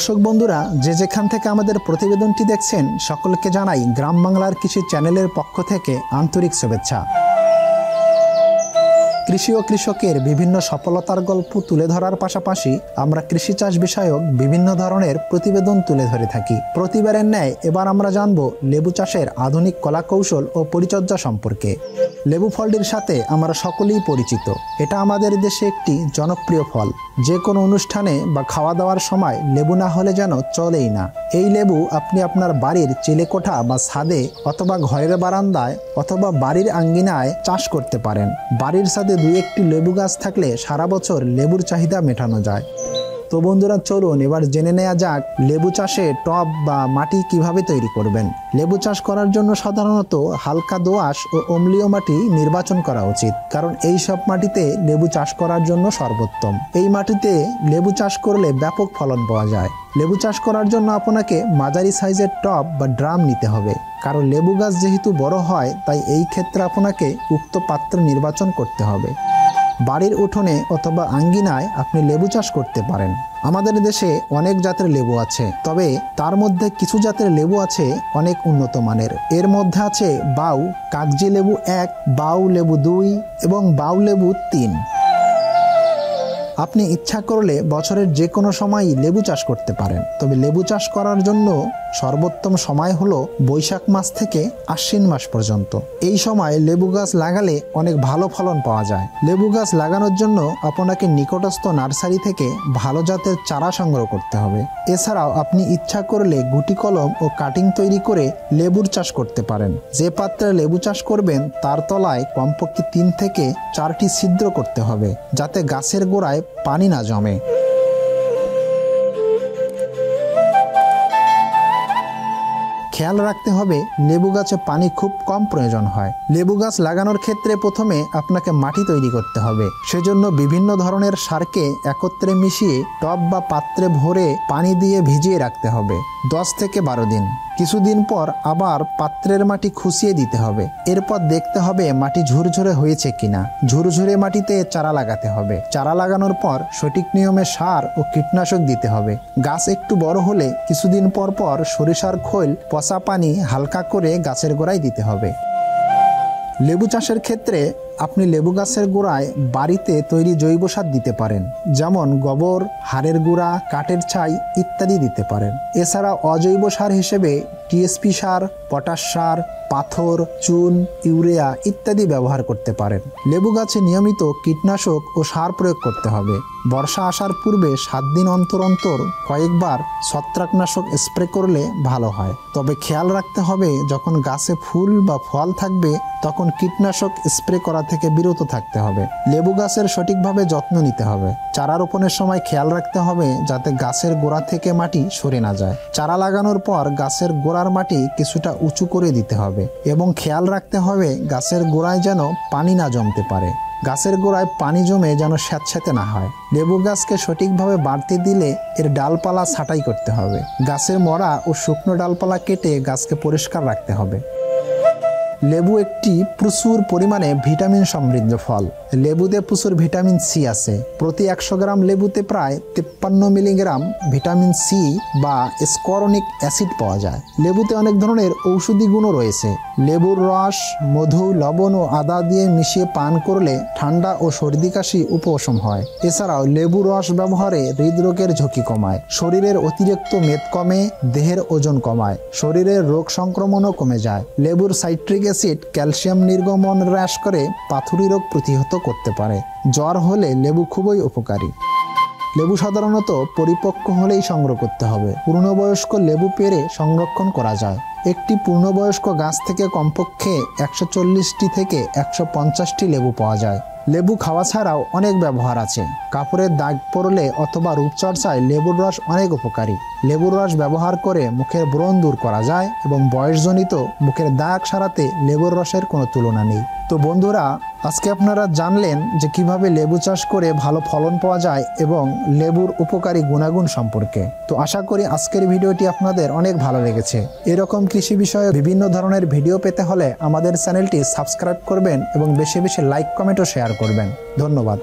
দর্শক বন্ধুরা, যে যেখান থেকে আমাদের প্রতিবেদনটি দেখছেন সকলকে জানাই গ্রাম বাংলার কৃষি চ্যানেলের পক্ষ থেকে আন্তরিক শুভেচ্ছা। কৃষি ও কৃষকের বিভিন্ন সফলতার গল্প তুলে ধরার পাশাপাশি আমরা কৃষি চাষ বিষয়ক বিভিন্ন ধরনের প্রতিবেদন তুলে ধরে থাকি। প্রতিবারের ন্যায় এবার আমরা জানব লেবু চাষের আধুনিক কলাকৌশল ও পরিচর্যা সম্পর্কে। লেবু ফলটির সাথে আমরা সকলেই পরিচিত। এটা আমাদের দেশে একটি জনপ্রিয় ফল। যে কোনো অনুষ্ঠানে বা খাওয়া দাওয়ার সময় লেবু না হলে যেন চলেই না। এই লেবু আপনি আপনার বাড়ির চিলেকোঠা বা ছাদে অথবা ঘরের বারান্দায় অথবা বাড়ির আঙ্গিনায় চাষ করতে পারেন। বাড়ির ছাদে 2-1টি লেবু গাছ থাকলে সারা বছর লেবুর চাহিদা মেটানো যায়। তো বন্ধুরা, চলুন এবার জেনে নেওয়া যাক লেবু চাষে টব বা মাটি কিভাবে তৈরি করবেন। লেবু চাষ করার জন্য সাধারণত হালকা দোআঁশ ও অম্লীয় মাটি নির্বাচন করা উচিত, কারণ এই সব মাটিতে লেবু চাষ করার জন্য সর্বোত্তম। এই মাটিতে লেবু চাষ করলে ব্যাপক ফলন পাওয়া যায়। লেবু চাষ করার জন্য আপনাকে মাঝারি সাইজের টব বা ড্রাম নিতে হবে, কারণ লেবু গাছ যেহেতু বড় হয় তাই এই ক্ষেত্রে আপনাকে উক্ত পাত্র নির্বাচন করতে হবে। বাড়ির উঠোনে অথবা আঙ্গিনায় আপনি লেবু চাষ করতে পারেন। আমাদের দেশে অনেক জাতের লেবু আছে, তবে তার মধ্যে কিছু জাতের লেবু আছে অনেক উন্নত মানের। এর মধ্যে আছে বাউ, কাগজি লেবু 1, বাউ লেবু 2 এবং বাউ লেবু 3। আপনি ইচ্ছা করলে বছরের যে কোনো সময়ই লেবু চাষ করতে পারেন, তবে লেবু চাষ করার জন্য সর্বোত্তম সময় হলো বৈশাখ মাস থেকে আশ্বিন মাস পর্যন্ত। এই সময় লেবু গাছ লাগালে অনেক ভালো ফলন পাওয়া যায়। লেবু গাছ লাগানোর জন্য আপনাকে নিকটস্থ নার্সারি থেকে ভালো জাতের চারা সংগ্রহ করতে হবে। এছাড়াও আপনি ইচ্ছা করলে গুটি কলম ও কাটিং তৈরি করে লেবুর চাষ করতে পারেন। যে পাত্রে লেবু চাষ করবেন তার তলায় কমপক্ষে 3 থেকে 4টি ছিদ্র করতে হবে, যাতে গাছের গোড়ায় পানি না জমে। খেয়াল রাখতে হবে লেবু গাছে পানি খুব কম প্রয়োজন হয়। লেবু গাছ লাগানোর ক্ষেত্রে প্রথমে আপনাকে মাটি তৈরি করতে হবে। সেজন্য বিভিন্ন ধরনের সারকে একত্রে মিশিয়ে টব বা পাত্রে ভরে পানি দিয়ে ভিজিয়ে রাখতে হবে 10 থেকে 12 দিন। কিছুদিন পর আবার পাত্রের মাটি খুশিয়ে দিতে হবে। এরপর দেখতে হবে মাটি ঝুরঝুরে হয়েছে কিনা। ঝুরঝুরে মাটিতে চারা লাগাতে হবে। চারা লাগানোর পর সঠিক নিয়মে সার ও কীটনাশক দিতে হবে। গাছ একটু বড় হলে কিছুদিন পর পর সরিষার খৈল, পচা পানি হালকা করে গাছের গোড়ায় দিতে হবে। লেবু চাষের ক্ষেত্রে আপনি লেবু গাছের গোড়ায় বাড়িতে তৈরি জৈব সার দিতে পারেন, যেমন গোবর, হাড়ের গুঁড়া, কাঠের ছাই ইত্যাদি দিতে পারেন। এছাড়া অজৈব সার হিসেবে টিএসপি সার, পটাশ সার, পাথর, চুন, ইউরিয়া ইত্যাদি ব্যবহার করতে পারেন। লেবু গাছে নিয়মিত কীটনাশক ও সার প্রয়োগ করতে হবে। বর্ষা আসার পূর্বে 7 দিন অন্তর অন্তর কয়েকবার ছত্রাকনাশক স্প্রে করলে ভালো হয়। তবে খেয়াল রাখতে হবে যখন গাছে ফুল বা ফল থাকবে তখন কীটনাশক স্প্রে করা থেকে বিরত থাকতে হবে। লেবু গাছের সঠিকভাবে যত্ন নিতে হবে। চারা রোপণের সময় খেয়াল রাখতে হবে যাতে গাছের গোড়া থেকে মাটি সরে না যায়। চারা লাগানোর পর গাছের গোড়ার মাটি কিছুটা উঁচু করে দিতে হবে এবং খেয়াল রাখতে হবে গাছের গোড়ায় যেন পানি না জমতে পারে। গাছের গোড়ায় পানি জমে যেন স্যাঁতস্যাঁতে না হয়। লেবু গাছকে সঠিকভাবে বাড়তে দিলে এর ডালপালা ছাঁটাই করতে হবে। গাছের মরা ও শুকনো ডালপালা কেটে গাছকে পরিষ্কার রাখতে হবে। লেবু একটি প্রচুর পরিমাণে ভিটামিন সমৃদ্ধ ফল। লেবুতে প্রচুর ভিটামিন সি আছে। প্রতি 100 গ্রাম লেবুতে প্রায় 53 মিলিগ্রাম ভিটামিন সি বা স্করনিক অ্যাসিড পাওয়া যায়। লেবুতে অনেক ধরনের ঔষধি গুণও রয়েছে। লেবুর রস, মধু, লবণ ও আদা দিয়ে মিশিয়ে পান করলে ঠান্ডা ও সর্দি কাশি উপশম হয়। এছাড়াও লেবু রস ব্যবহারে হৃদরোগের ঝুঁকি কমায়, শরীরের অতিরিক্ত মেদ কমে, দেহের ওজন কমায়, শরীরের রোগ সংক্রমণও কমে যায়। লেবুর সাইট্রিক অ্যাসিড ক্যালসিয়াম নির্গমন হ্রাস করে পাথুরি রোগ প্রতিহত করতে পারে। জ্বর হলে লেবু খুবই উপকারী। লেবু সাধারণত পরিপক্ক হলেই সংগ্রহ করতে হবে। পূর্ণবয়স্ক লেবু পেড়ে সংরক্ষণ করা যায়। একটি পূর্ণবয়স্ক গাছ থেকে কমপক্ষে 140টি থেকে 150টি লেবু পাওয়া যায়। লেবু খাওয়া ছাড়াও অনেক ব্যবহার আছে। কাপড়ের দাগ পড়লে অথবা রূপচর্চায় লেবুর রস অনেক উপকারী। লেবুর রস ব্যবহার করে মুখের ব্রণ দূর করা যায় এবং বয়সজনিত মুখের দাগ সারাতে লেবুর রসের কোনো তুলনা নেই। তো বন্ধুরা, আজকে আপনারা জানলেন যে কিভাবে লেবু চাষ করে ভালো ফলন পাওয়া যায় এবং লেবুর উপকারী গুণাগুণ সম্পর্কে। তো আশা করি আজকের ভিডিওটি আপনাদের অনেক ভালো লেগেছে। এরকম কৃষি বিষয়ে বিভিন্ন ধরনের ভিডিও পেতে হলে আমাদের চ্যানেলটি সাবস্ক্রাইব করবেন এবং বেশি বেশি লাইক, কমেন্ট ও শেয়ার করবেন। ধন্যবাদ।